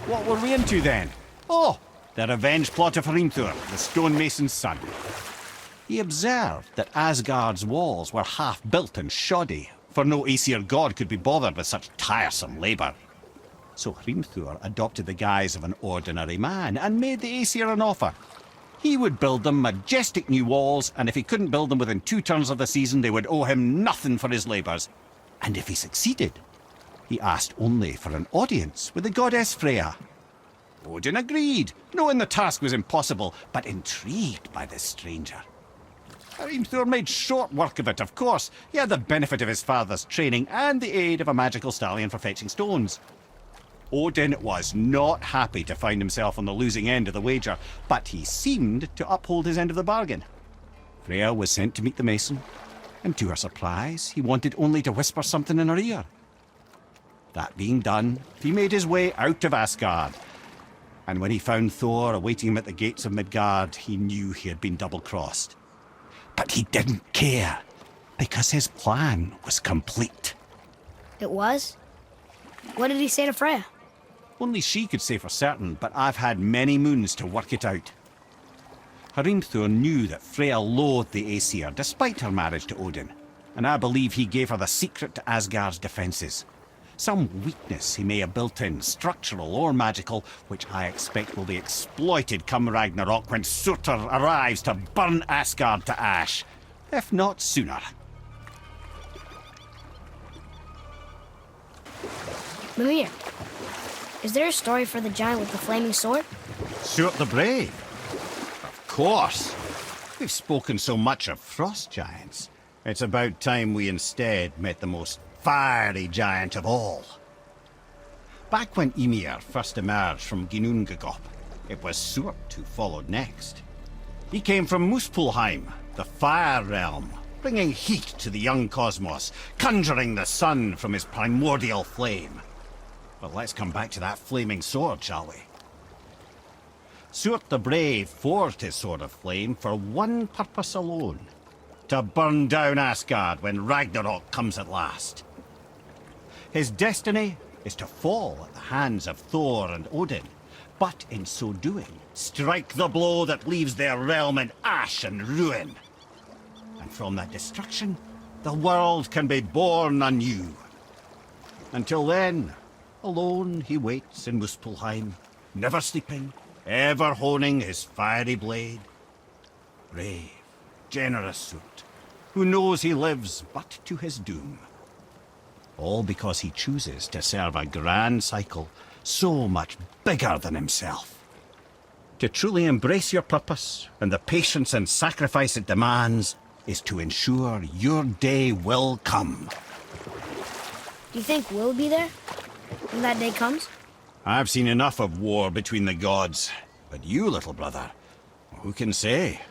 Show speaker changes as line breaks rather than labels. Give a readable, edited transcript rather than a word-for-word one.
What were we into then? Oh, the revenge plot of Hrimthur, the stonemason's son. He observed that Asgard's walls were half-built and shoddy, for no Aesir god could be bothered with such tiresome labour. So Hrimthur adopted the guise of an ordinary man and made the Aesir an offer. He would build them majestic new walls, and if he couldn't build them within 2 turns of the season, they would owe him nothing for his labours. And if he succeeded, he asked only for an audience with the goddess Freya. Odin agreed, knowing the task was impossible, but intrigued by this stranger. Hrimthur made short work of it, of course. He had the benefit of his father's training and the aid of a magical stallion for fetching stones. Odin was not happy to find himself on the losing end of the wager, but he seemed to uphold his end of the bargain. Freya was sent to meet the mason, and to her surprise, he wanted only to whisper something in her ear. That being done, he made his way out of Asgard, and when he found Thor awaiting him at the gates of Midgard, he knew he had been double-crossed. But he didn't care, because his plan was complete.
It was? What did he say to Freya?
Only she could say for certain, but I've had many moons to work it out. Hrimthur knew that Freya loathed the Aesir, despite her marriage to Odin, and I believe he gave her the secret to Asgard's defences. Some weakness he may have built in, structural or magical, which I expect will be exploited come Ragnarok when SURTR arrives to burn Asgard to ash, if not sooner.
Mimir, is there a story for the giant with the flaming sword?
Surt the Brave? Of course. We've spoken so much of frost giants. It's about time we instead met the most fiery giant of all. Back when Ymir first emerged from Ginnungagap, it was Surt who followed next. He came from Muspelheim, the fire realm, bringing heat to the young cosmos, conjuring the sun from his primordial flame. But let's come back to that flaming sword, shall we? Surt the Brave forged his sword of flame for one purpose alone: to burn down Asgard when Ragnarok comes at last. His destiny is to fall at the hands of Thor and Odin, but in so doing, strike the blow that leaves their realm in ash and ruin. And from that destruction, the world can be born anew. Until then, alone he waits in Muspelheim, never sleeping, ever honing his fiery blade. Brave, generous Surt, who knows he lives but to his doom. All because he chooses to serve a grand cycle so much bigger than himself. To truly embrace your purpose and the patience and sacrifice it demands is to ensure your day will come.
Do you think we'll be there when that day comes?
I've seen enough of war between the gods, but you, little brother, who can say?